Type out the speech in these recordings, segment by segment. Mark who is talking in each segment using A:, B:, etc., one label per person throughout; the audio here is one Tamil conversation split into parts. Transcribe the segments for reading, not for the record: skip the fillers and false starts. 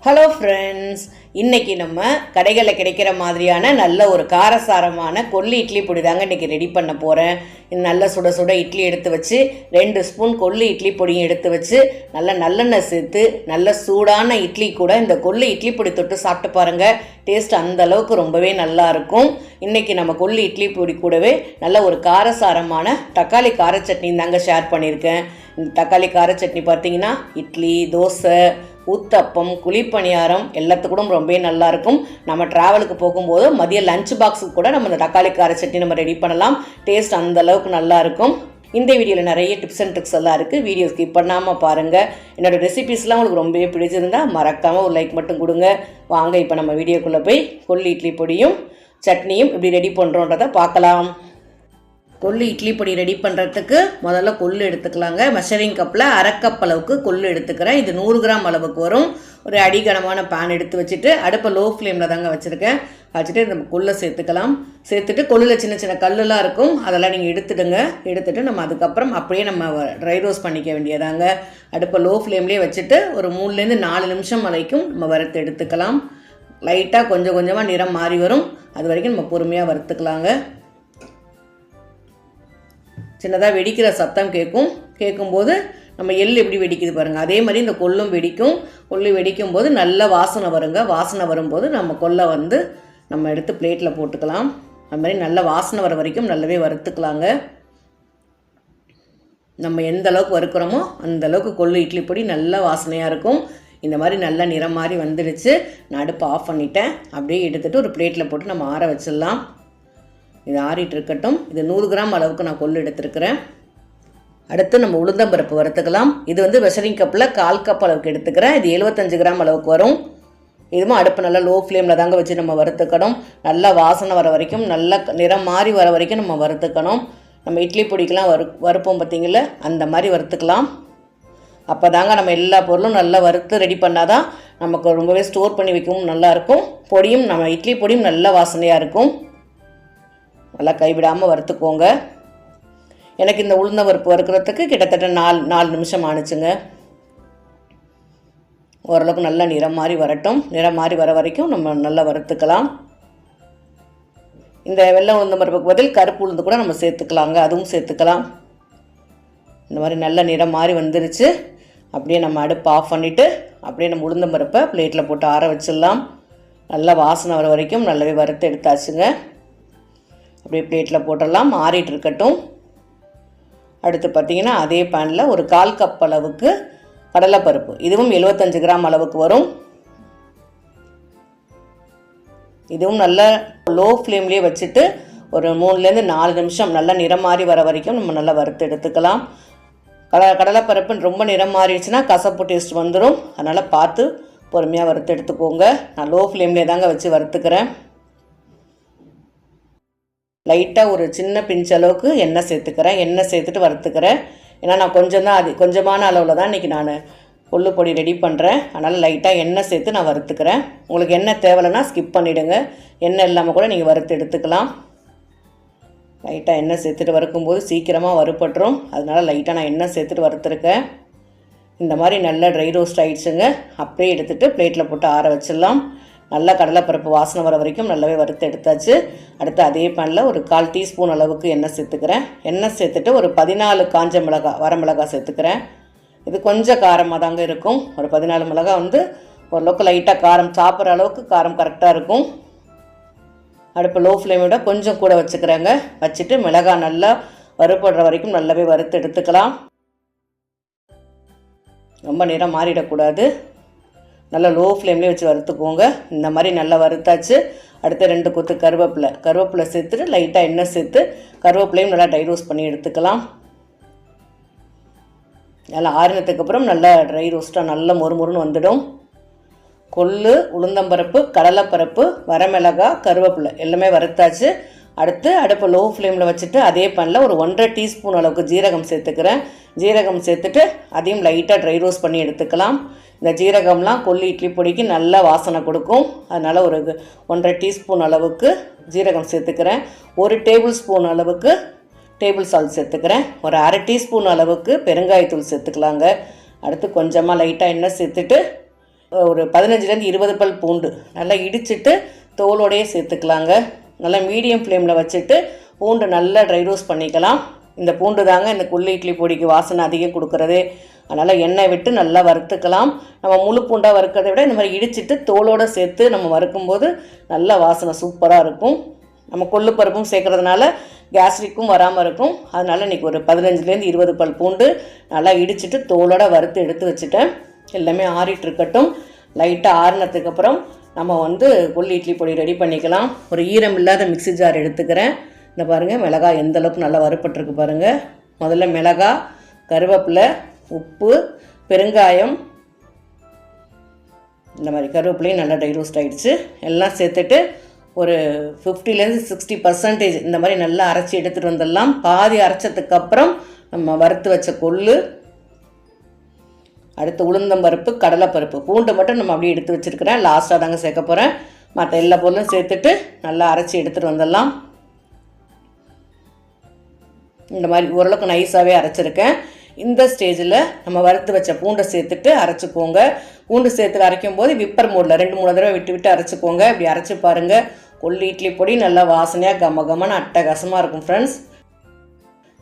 A: ஹலோ ஃப்ரெண்ட்ஸ், இன்றைக்கி நம்ம கடைகளில் கிடைக்கிற மாதிரியான நல்ல ஒரு காரசாரமான கொள்ளு இட்லி பொடி தாங்க இன்றைக்கி ரெடி பண்ண போகிறேன். நல்ல சுட சுட இட்லி எடுத்து வச்சு 2 ஸ்பூன் கொள்ளு இட்லி பொடியும் எடுத்து வச்சு நல்லெண்ணெய் சேர்த்து நல்ல சூடான இட்லி கூட இந்த கொள்ளு இட்லி பொடி தொட்டு சாப்பிட்டு பாருங்கள். டேஸ்ட் அந்தளவுக்கு ரொம்பவே நல்லாயிருக்கும். இன்றைக்கி நம்ம கொள்ளு இட்லி பொடி கூடவே நல்ல ஒரு காரசாரமான தக்காளி கார சட்னி தாங்க ஷேர் பண்ணியிருக்கேன். இந்த தக்காளி கார சட்னி பார்த்திங்கன்னா இட்லி, தோசை, ஊத்தப்பம், குழிப்பணியாரம் எல்லாத்துக்கூடும் ரொம்பவே நல்லாயிருக்கும். நம்ம ட்ராவலுக்கு போகும்போது மதிய லஞ்ச் பாக்ஸுக்கு கூட நம்ம இந்த தக்காளி கார சட்னி நம்ம ரெடி பண்ணலாம். டேஸ்ட் அந்தளவுக்கு நல்லாயிருக்கும். இந்த வீடியோவில் நிறைய டிப்ஸ் அண்ட் ட்ரிக்ஸ் எல்லாம் இருக்குது. வீடியோ ஸ்கிப் பண்ணாமல் பாருங்கள். என்னோடய ரெசிபீஸ்லாம் உங்களுக்கு ரொம்பவே பிடிச்சிருந்தால் மறக்காமல் ஒரு லைக் மட்டும் கொடுங்க. வாங்க இப்போ நம்ம வீடியோக்குள்ளே போய் கொள்ளு இட்லி பொடியும் சட்னியும் எப்படி ரெடி பண்ணுறோன்றதை பார்க்கலாம். கொள்ளு இட்லி பொடி ரெடி பண்ணுறதுக்கு முதல்ல கொள்ளு எடுத்துக்கலாங்க. மெஷரிங் கப்பில் 1/2 கப் அளவுக்கு கொள்ளு எடுத்துக்கிறேன். இது 100 கிராம் அளவுக்கு வரும். ஒரு அடிகனமான பேன் எடுத்து வச்சுட்டு அடுப்பை லோ ஃப்ளேமில் தாங்க வச்சுருக்கேன். வச்சுட்டு நம்ம கொள்ளை சேர்த்துக்கலாம். சேர்த்துட்டு கொள்ளில் சின்ன சின்ன கல்லுலாம் இருக்கும், அதெல்லாம் நீங்கள் எடுத்துட்டு நம்ம அதுக்கப்புறம் அப்படியே நம்ம ட்ரை ரோஸ்ட் பண்ணிக்க வேண்டியதாங்க. அடுப்பை லோ ஃப்ளேம்லேயே வச்சுட்டு ஒரு 3லேருந்து 4 நிமிஷம் வரைக்கும் நம்ம வறுத்து எடுத்துக்கலாம். லைட்டாக கொஞ்சம் கொஞ்சமாக நிறம் மாறி வரும், அது வரைக்கும் நம்ம பொறுமையாக வறுத்துக்கலாங்க. சின்னதாக வெடிக்கிற சத்தம் கேட்கும்போது நம்ம எள் எப்படி வெடிக்குது பாருங்கள், அதே மாதிரி இந்த கொள்ளும் வெடிக்கும். கொள்ளு வெடிக்கும் போது நல்ல வாசனை வருங்க. வாசனை வரும்போது நம்ம கொள்ளை நம்ம எடுத்து பிளேட்டில் போட்டுக்கலாம். அது மாதிரி நல்ல வாசனை வர வரைக்கும் நல்லாவே வறுத்துக்கலாங்க. நம்ம எந்த அளவுக்கு வறுக்கிறோமோ அந்த அளவுக்கு கொள்ளு இட்லி பொடி நல்ல வாசனையாக இருக்கும். இந்த மாதிரி நல்ல நிறம் மாதிரி வந்துடுச்சு. நான் அடுப்பு ஆஃப் பண்ணிட்டேன். அப்படியே எடுத்துகிட்டு ஒரு பிளேட்டில் போட்டு நம்ம ஆற வச்சிடலாம். இது ஆறிட்டு இருக்கட்டும். இது 100 கிராம் அளவுக்கு நான் கொள்ளு எடுத்துருக்கிறேன். அடுத்து நம்ம உளுந்தம்பருப்பு வறுத்துக்கலாம். இது மெஷரிங் கப்பில் 1/4 கப் அளவுக்கு எடுத்துக்கிறேன். இது 75 கிராம் அளவுக்கு வரும். இதுவும் அடுப்பு நல்லா லோ ஃப்ளேமில் தாங்க வச்சு நம்ம வறுத்துக்கணும். நல்லா வாசனை வர வரைக்கும், நல்ல நிறம் மாறி வர வரைக்கும் நம்ம வறுத்துக்கணும். நம்ம இட்லி பொடிக்கெலாம் வறுப்போம் பார்த்திங்கள, அந்த மாதிரி வறுத்துக்கலாம். அப்போ தாங்க நம்ம எல்லா பொருளும் நல்லா வறுத்து ரெடி பண்ணால் தான் நமக்கு ரொம்பவே ஸ்டோர் பண்ணி வைக்கவும் நல்லாயிருக்கும். பொடியும் நம்ம இட்லி பொடியும் நல்ல வாசனையாக இருக்கும். நல்லா கைவிடாமல் வறுத்துக்கோங்க. எனக்கு இந்த உளுந்த பருப்பு வறுக்கிறதுக்கு கிட்டத்தட்ட 4 நிமிஷம் ஆணுச்சுங்க. ஓரளவுக்கு நல்லா நிறம் மாறி வரட்டும். நிறம் மாறி வர வரைக்கும் நம்ம நல்லா வறுத்துக்கலாம். இந்த வெள்ளை உளுந்த பருப்புக்கு பதில் கருப்பு உளுந்து கூட நம்ம சேர்த்துக்கலாங்க, அதுவும் சேர்த்துக்கலாம். இந்த மாதிரி நல்ல நிறம் மாறி வந்துருச்சு. அப்படியே நம்ம அடுப்பு ஆஃப் பண்ணிவிட்டு அப்படியே நம்ம உளுந்த பருப்பை பிளேட்டில் போட்டு ஆற வச்சிடலாம். நல்லா வாசனை வர வரைக்கும் நல்லாவே வறுத்து எடுத்தாச்சுங்க. அப்படியே பிளேட்டில் போட்டுடலாம், ஆறிட்டு இருக்கட்டும். அடுத்து பார்த்திங்கன்னா அதே பேனில் ஒரு 1/4 கப் அளவுக்கு கடலைப்பருப்பு, இதுவும் 75 கிராம் அளவுக்கு வரும். இதுவும் நல்லா லோ ஃப்ளேம்லேயே வச்சுட்டு ஒரு 3லேருந்து 4 நிமிஷம் நல்லா நிறம் மாறி வர வரைக்கும் நம்ம நல்லா வறுத்து எடுத்துக்கலாம். கடலைப்பருப்பு ரொம்ப நிறம் மாறிடுச்சுன்னா கசப்பு டேஸ்ட் வந்துடும். அதனால் பார்த்து பொறுமையாக வறுத்து எடுத்துக்கோங்க. நான் லோ ஃப்ளேம்லேயே தாங்க வச்சு வறுத்துக்கிறேன். லைட்டாக ஒரு சின்ன பிஞ்ச் அளவுக்கு எண்ணெய் சேர்த்துக்கிறேன். எண்ணெய் சேர்த்துட்டு வறுத்துக்கிறேன். ஏன்னா நான் கொஞ்சமான அளவில் தான் இன்றைக்கி நான் கொள்ளு பொடி ரெடி பண்ணுறேன். அதனால் லைட்டாக எண்ணெய் சேர்த்து நான் வறுத்துக்கிறேன். உங்களுக்கு எண்ணெய் தேவைன்னா ஸ்கிப் பண்ணிவிடுங்க. எண்ணெய் இல்லாமல் கூட நீங்கள் வறுத்து எடுத்துக்கலாம். லைட்டாக எண்ணெய் சேர்த்துட்டு வறுக்கும்போது சீக்கிரமாக வறுப்பட்டுரும். அதனால் லைட்டாக நான் எண்ணெய் சேர்த்துட்டு வறுத்துருக்கேன். இந்த மாதிரி நல்லா ட்ரை ரோஸ்ட் ஆகிடுச்சுங்க. அப்படியே எடுத்துகிட்டு பிளேட்டில் போட்டு ஆற வச்சிடலாம். நல்லா கடலைப்பருப்பு வாசனை வர வரைக்கும் நல்லாவே வறுத்து எடுத்தாச்சு. அடுத்து அதே பேனில் ஒரு 1/4 டீஸ்பூன் அளவுக்கு எண்ணெய் சேர்த்துக்கிறேன். எண்ணெய் சேர்த்துட்டு ஒரு 14 காஞ்ச மிளகாய், வரமிளகாய் சேர்த்துக்கிறேன். இது கொஞ்சம் காரமாக தாங்க இருக்கும். ஒரு 14 மிளகாய் ஓரளவுக்கு லைட்டாக காரம் சாப்பிட்ற அளவுக்கு காரம் கரெக்டாக இருக்கும். அடுப்பு லோ ஃப்ளேமோட கொஞ்சம் கூட வச்சுக்கிறேங்க. வச்சுட்டு மிளகாய் நல்லா வறுப்படுற வரைக்கும் நல்லாவே வறுத்து எடுத்துக்கலாம். ரொம்ப நேரம் மாறிடக்கூடாது. நல்லா லோ ஃப்ளேம்லேயே வச்சு வறுத்துக்கோங்க. இந்த மாதிரி நல்லா வறுத்தாச்சு. அடுத்து 2 கொத்து கருவேப்பிலை சேர்த்துட்டு லைட்டாக எண்ணெய் சேர்த்து கருவேப்பிலையும் நல்லா ட்ரை ரோஸ்ட் பண்ணி எடுத்துக்கலாம். நல்லா ஆறினதுக்கப்புறம் நல்லா ட்ரை ரோஸ்ட்டாக நல்லா மொறுமொறுன்னு வந்துடும். கொள்ளு, உளுந்தம்பருப்பு, கடலைப்பருப்பு, வரமிளகாய், கருவேப்பிலை எல்லாமே வறுத்தாச்சு. அடுத்து அடுப்பை லோ ஃப்ளேமில் வச்சுட்டு அதே பேனில் ஒரு 1/2 டீஸ்பூன் அளவுக்கு ஜீரகம் சேர்த்துக்கிறேன். ஜீரகம் சேர்த்துட்டு அதையும் லைட்டாக ட்ரை ரோஸ்ட் பண்ணி எடுத்துக்கலாம். இந்த ஜீரகம்லாம் கொள்ளு இட்லி பொடிக்கு நல்ல வாசனை கொடுக்கும். அதனால் ஒரு 1/2 டீஸ்பூன் அளவுக்கு ஜீரகம் சேர்த்துக்கிறேன். 1 டேபிள் ஸ்பூன் அளவுக்கு டேபிள் சால்ட் சேர்த்துக்கிறேன். ஒரு 1/2 டீஸ்பூன் அளவுக்கு பெருங்காயத்தூள் சேர்த்துக்கலாங்க. அடுத்து கொஞ்சமாக லைட்டாக எண்ணெய் சேர்த்துட்டு ஒரு 15லேருந்து 20 பல் பூண்டு நல்லா இடிச்சிட்டு தோலோடையே சேர்த்துக்கலாங்க. நல்லா மீடியம் ஃப்ளேமில் வச்சுட்டு பூண்டு நல்லா ட்ரை ரோஸ்ட் பண்ணிக்கலாம். இந்த பூண்டு தாங்க இந்த கொள்ளு இட்லி பொடிக்கு வாசனை அதிகம் கொடுக்குறது. அதனால் எண்ணெய் விட்டு நல்லா வறுத்துக்கலாம். நம்ம முழு பூண்டாக வறுக்கிறத விட இந்த மாதிரி இடிச்சிட்டு தோலோடு சேர்த்து நம்ம வறுக்கும்போது நல்ல வாசனை சூப்பராக இருக்கும். நம்ம கொள்ளு பருப்பும் சேர்க்குறதுனால கேஸ்ட்ரிக்கும் வராமல் இருக்கும். அதனால் இன்றைக்கி ஒரு 15லேருந்து 20 பல் பூண்டு நல்லா இடிச்சிட்டு தோலோடு வறுத்து எடுத்து வச்சுட்டேன். எல்லாமே ஆறிட்டு இருக்கட்டும். லைட்டாக ஆறினதுக்கப்புறம் நம்ம கொள்ளு இட்லி பொடி ரெடி பண்ணிக்கலாம். ஒரு ஈரம் இல்லாத மிக்ஸி ஜார் எடுத்துக்கிறேன். இந்த பாருங்கள் மிளகாய் எந்த அளவுக்கு நல்லா வறுப்பட்டுருக்கு பாருங்கள். முதல்ல மிளகாய், கருவேப்பிலை, உப்பு, பெருங்காயம், இந்த மாதிரி கருவேப்பிலையும் நல்லா ட்ரை ரோஸ்ட் ஆகிடுச்சு. எல்லாம் சேர்த்துட்டு ஒரு 50லேருந்து 60% இந்த மாதிரி நல்லா அரைச்சி எடுத்துகிட்டு வந்துடலாம். பாதி அரைச்சதுக்கப்புறம் நம்ம வறுத்து வச்ச கொள்ளு, அடுத்து உளுந்தம்பருப்பு, கடலைப்பருப்பு, பூண்டு மட்டும் நம்ம அப்படியே எடுத்து வச்சுருக்கிறேன். லாஸ்ட்டாக தாங்க சேர்க்க போகிறேன். மற்ற எல்லா பொருளும் சேர்த்துட்டு நல்லா அரைச்சி எடுத்துகிட்டு வந்துடலாம். இந்த மாதிரி ஓரளவுக்கு நைஸாகவே அரைச்சிருக்கேன். இந்த ஸ்டேஜில் நம்ம வறுத்து வச்ச பூண்டை சேர்த்துட்டு அரைச்சிக்கோங்க. பூண்டு சேர்த்து அரைக்கும் போது விப்பர் மோடில் 2-3 தடவை விட்டு விட்டு அரைச்சிக்கோங்க. இப்படி அரைச்சி பாருங்கள். கொள்ளு இட்லி பொடி நல்லா வாசனையாக கமகமான அட்டகாசமாக இருக்கும் ஃப்ரெண்ட்ஸ்.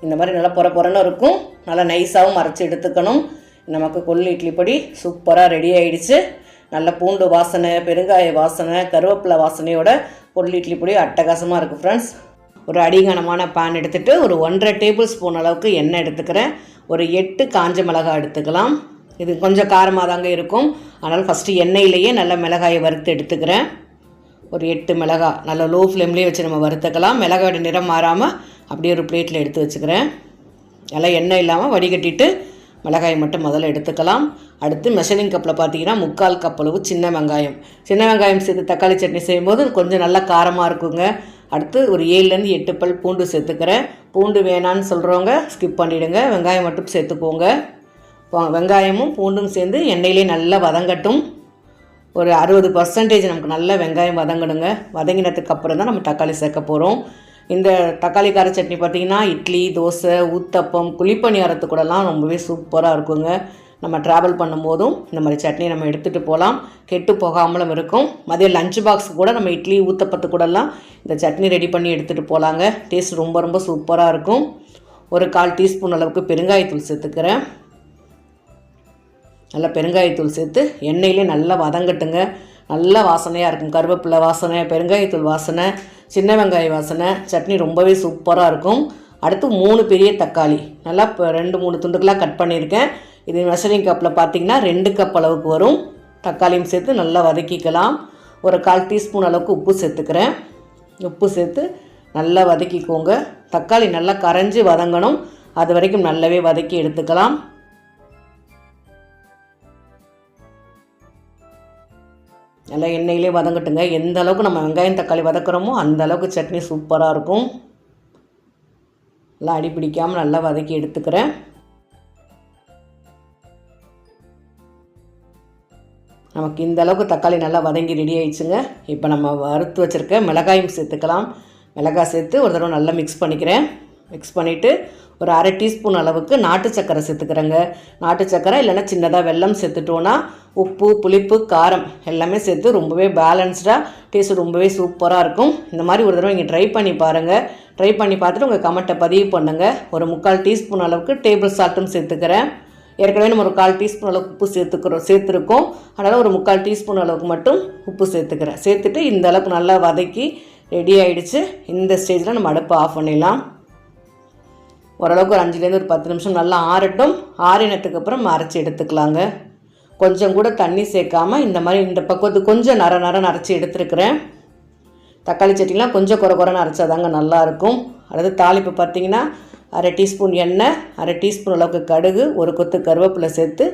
A: இந்த மாதிரி நல்லா பொறன்னு இருக்கும். நல்லா நைஸாகவும் அரைச்சி எடுத்துக்கணும். நமக்கு கொள்ளு இட்லி பொடி சூப்பராக ரெடி ஆகிடுச்சு. நல்ல பூண்டு வாசனை, பெருங்காய வாசனை, கருவேப்பிலை வாசனையோட கொள்ளு இட்லி பொடி அட்டகாசமாக இருக்குது ஃப்ரெண்ட்ஸ். ஒரு அடிகனமான பேன் எடுத்துகிட்டு ஒரு 1.5 டேபிள் ஸ்பூன் அளவுக்கு எண்ணெய் எடுத்துக்கிறேன். ஒரு 8 காஞ்ச மிளகாய் எடுத்துக்கலாம். இது கொஞ்சம் காரமாக தாங்க இருக்கும். அதனால் ஃபஸ்ட்டு எண்ணெயிலேயே நல்ல மிளகாயை வறுத்து எடுத்துக்கிறேன். ஒரு 8 மிளகாய் நல்லா லோ ஃப்ளேம்லேயே வச்சு நம்ம வறுத்துக்கலாம். மிளகாயோட நிறம் மாறாமல் அப்படியே ஒரு பிளேட்டில் எடுத்து வச்சுக்கிறேன். நல்லா எண்ணெய் இல்லாமல் வடிகட்டிட்டு மிளகாயை மட்டும் முதல்ல எடுத்துக்கலாம். அடுத்து மெஷரிங் கப்பில் பார்த்தீங்கன்னா 3/4 கப் அளவு சின்ன வெங்காயம் சேர்த்து தக்காளி சட்னி செய்யும்போது கொஞ்சம் நல்லா காரமாக இருக்குங்க. அடுத்து ஒரு 7லேருந்து 8 பல் பூண்டு சேர்த்துக்கிறேன். பூண்டு வேணான்னு சொல்கிறவங்க ஸ்கிப் பண்ணிவிடுங்க. வெங்காயம் மட்டும் சேர்த்துக்கோங்க. வெங்காயமும் பூண்டும் சேர்ந்து எண்ணெயிலே நல்லா வதங்கட்டும். ஒரு 60% நமக்கு நல்ல வெங்காயம் வதங்கணுங்க. வதங்கினதுக்கு அப்புறம் தான் நம்ம தக்காளி சேர்க்க போகிறோம். இந்த தக்காளி கார சட்னி பார்த்திங்கன்னா இட்லி, தோசை, ஊத்தப்பம், குழிப்பணியாரத்து கூடலாம் ரொம்பவே சூப்பராக இருக்குங்க. நம்ம ட்ராவல் பண்ணும்போதும் இந்த மாதிரி சட்னி நம்ம எடுத்துகிட்டு போகலாம். கெட்டு போகாமலும் இருக்கும். மதியம் லஞ்ச் பாக்ஸ் கூட நம்ம இட்லி, ஊத்தப்பத்து கூடலாம் இந்த சட்னி ரெடி பண்ணி எடுத்துகிட்டு போகலாங்க. டேஸ்ட் ரொம்ப ரொம்ப சூப்பராக இருக்கும். ஒரு 1/4 டீஸ்பூன் அளவுக்கு பெருங்காயத்தூள் சேர்த்துக்கிறேன். நல்லா பெருங்காயத்தூள் சேர்த்து எண்ணெயிலே நல்லா வதங்கட்டுங்க. நல்ல வாசனையாக இருக்கும். கருவேப்பிலை வாசனை, பெருங்காயத்தூள் வாசனை, சின்ன வெங்காய வாசனை, சட்னி ரொம்பவே சூப்பராக இருக்கும். அடுத்து 3 பெரிய தக்காளி நல்லா 2-3 துண்டுகளாக கட் பண்ணியிருக்கேன். இது மெஷரிங் கப்பில் பார்த்திங்கன்னா 2 கப் அளவுக்கு வரும். தக்காளியும் சேர்த்து நல்லா வதக்கிக்கலாம். ஒரு 1/4 டீஸ்பூன் அளவுக்கு உப்பு சேர்த்துக்கிறேன். உப்பு சேர்த்து நல்லா வதக்கிக்கோங்க. தக்காளி நல்லா கரைஞ்சி வதங்கணும். அது வரைக்கும் நல்லாவே வதக்கி எடுத்துக்கலாம். நல்லா எண்ணெயிலே வதங்கட்டுங்க. எந்த அளவுக்கு நம்ம வெங்காயம் தக்காளி வதக்குறோமோ அந்த அளவுக்கு சட்னி சூப்பராக இருக்கும். நல்லா அடி பிடிக்காமல் நல்லா வதக்கி எடுத்துக்கிறேன். நமக்கு இந்த அளவுக்கு தக்காளி நல்லா வதங்கி ரெடி ஆயிடுச்சுங்க. இப்போ நம்ம வறுத்து வச்சுருக்க மிளகாயும் சேர்த்துக்கலாம். மிளகாய் சேர்த்து ஒரு தடவை நல்லா மிக்ஸ் பண்ணிக்கிறேன். மிக்ஸ் பண்ணிவிட்டு ஒரு 1/2 டீஸ்பூன் அளவுக்கு நாட்டு சக்கரை சேர்த்துக்கிறேங்க. நாட்டு சக்கரை இல்லைன்னா சின்னதாக வெல்லம் சேர்த்துட்டோன்னா உப்பு, புளிப்பு, காரம் எல்லாமே சேர்த்து ரொம்பவே பேலன்ஸ்டாக டேஸ்ட்டு ரொம்பவே சூப்பராக இருக்கும். இந்த மாதிரி ஒரு தடவை இங்கே ட்ரை பண்ணி பாருங்கள். ட்ரை பண்ணி பார்த்துட்டு உங்கள் கமெண்ட்டை பதிவு பண்ணுங்கள். ஒரு 3/4 டீஸ்பூன் அளவுக்கு டேபிள் சால்ட்டும் சேர்த்துக்கிறேன். ஏற்கனவே நம்ம ஒரு 1/4 டீஸ்பூன் அளவுக்கு உப்பு சேர்த்துருக்கோம். அதனால் ஒரு 3/4 டீஸ்பூன் அளவுக்கு மட்டும் உப்பு சேர்த்துக்கிறேன். சேர்த்துட்டு இந்த அளவுக்கு நல்லா வதக்கி ரெடி ஆகிடுச்சு. இந்த ஸ்டேஜில் நம்ம அடுப்பை ஆஃப் பண்ணிடலாம். ஓரளவுக்கு ஒரு 5லேருந்து ஒரு 10 நிமிஷம் நல்லா ஆறட்டும். ஆறினத்துக்கப்புறம் அரைச்சி எடுத்துக்கலாங்க. கொஞ்சம் கூட தண்ணி சேர்க்காமல் இந்த மாதிரி இந்த பக்குவத்துக்கு கொஞ்சம் நர அரைச்சி எடுத்துருக்கிறேன். தக்காளி சட்னிலாம் கொஞ்சம் குறைன்னு அரைச்சாதாங்க நல்லாயிருக்கும். அடுத்து தாளிப்பு பார்த்திங்கன்னா 1/2 டீஸ்பூன் எண்ணெய், 1/2 டீஸ்பூன் அளவுக்கு கடுகு, ஒரு கொத்து கருவேப்பிலை சேர்த்து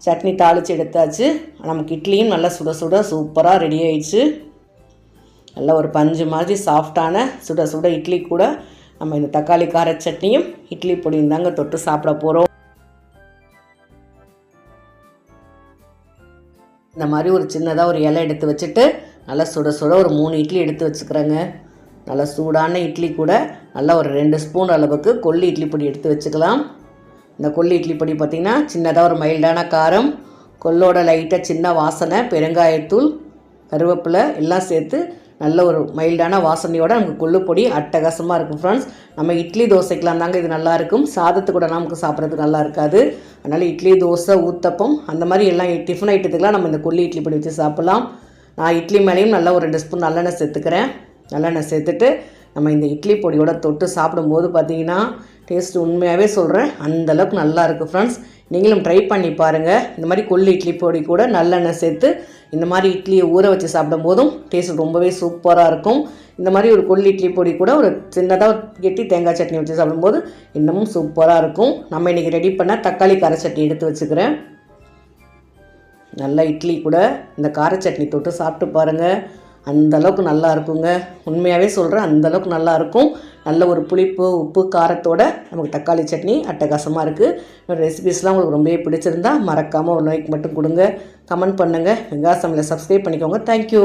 A: சட்னி தாளித்து எடுத்தாச்சு. நமக்கு இட்லியும் நல்லா சுட சுட சூப்பராக ரெடி ஆயிடுச்சு. நல்லா ஒரு பஞ்சு மாதிரி சாஃப்டான சுட சுட இட்லி கூட நம்ம இந்த தக்காளி கார சட்னியும் இட்லி பொடியும் தாங்க தொட்டு சாப்பிட போகிறோம். இந்த மாதிரி ஒரு சின்னதாக ஒரு இலை எடுத்து வச்சுட்டு நல்லா சுட சுட ஒரு 3 இட்லி எடுத்து வச்சுக்கிறேங்க. நல்லா சூடான இட்லி கூட நல்லா ஒரு 2 ஸ்பூன் அளவுக்கு கொள்ளு இட்லி பொடி எடுத்து வச்சுக்கலாம். இந்த கொள்ளு இட்லி பொடி பார்த்திங்கன்னா சின்னதாக ஒரு மைல்டான காரம், கொள்ளோட லைட்டாக சின்ன வாசனை, பெருங்காயத்தூள், கருவேப்பிலை எல்லாம் சேர்த்து நல்ல ஒரு மைல்டான வாசனையோடு நமக்கு கொள்ளு பொடி அட்டகாசமாக இருக்கும் ஃப்ரெண்ட்ஸ். நம்ம இட்லி தோசைக்கெலாம் தாங்க இது நல்லாயிருக்கும், சாதத்து கூட நமக்கு சாப்பிட்றதுக்கு நல்லா இருக்காது. அதனால் இட்லி, தோசை, ஊத்தப்பம் அந்த மாதிரி எல்லாம் டிஃபன் ஐட்டத்துக்கெலாம் நம்ம இந்த கொள்ளு இட்லி பொடி வச்சு சாப்பிட்லாம். நான் இட்லி மேலேயும் நல்லா ஒரு 2 ஸ்பூன் நல்லெண்ணெய் சேர்த்துக்கிறேன். நல்லெண்ணெய் சேர்த்துட்டு நம்ம இந்த இட்லி பொடியோட தொட்டு சாப்பிடும்போது பார்த்திங்கன்னா டேஸ்ட் உண்மையாகவே சொல்கிறேன் அந்தளவுக்கு நல்லா இருக்குது ஃப்ரெண்ட்ஸ். நீங்களும் ட்ரை பண்ணி பாருங்கள். இந்த மாதிரி கொள்ளு இட்லி பொடி கூட நல்லெண்ணெய் சேர்த்து இந்த மாதிரி இட்லியை ஊற வச்சு சாப்பிடும் போதும் டேஸ்ட் ரொம்பவே சூப்பராக இருக்கும். இந்த மாதிரி ஒரு கொள்ளு இட்லி பொடி கூட ஒரு சின்னதாக கெட்டி தேங்காய் சட்னி வச்சு சாப்பிடும்போது இன்னமும் சூப்பராக இருக்கும். நம்ம இன்றைக்கி ரெடி பண்ண தக்காளி கார சட்னி எடுத்து வச்சுக்கிறேன். நல்லா இட்லி கூட இந்த கார சட்னி தொட்டு சாப்பிட்டு பாருங்கள், அந்தளவுக்கு நல்லா இருக்குங்க. உண்மையாகவே சொல்கிறேன் அந்தளவுக்கு நல்லாயிருக்கும். நல்ல ஒரு புளிப்பு, உப்பு, காரத்தோட நமக்கு தக்காளி சட்னி அட்டகாசமாக இருக்குது. ரெசிபீஸ்லாம் உங்களுக்கு ரொம்பவே பிடிச்சிருந்தா மறக்காமல் ஒரு லைக் மட்டும் கொடுங்க, கமெண்ட் பண்ணுங்கள். வெங்காய சமையலை சப்ஸ்கிரைப் பண்ணிக்கோங்க. தேங்க்யூ.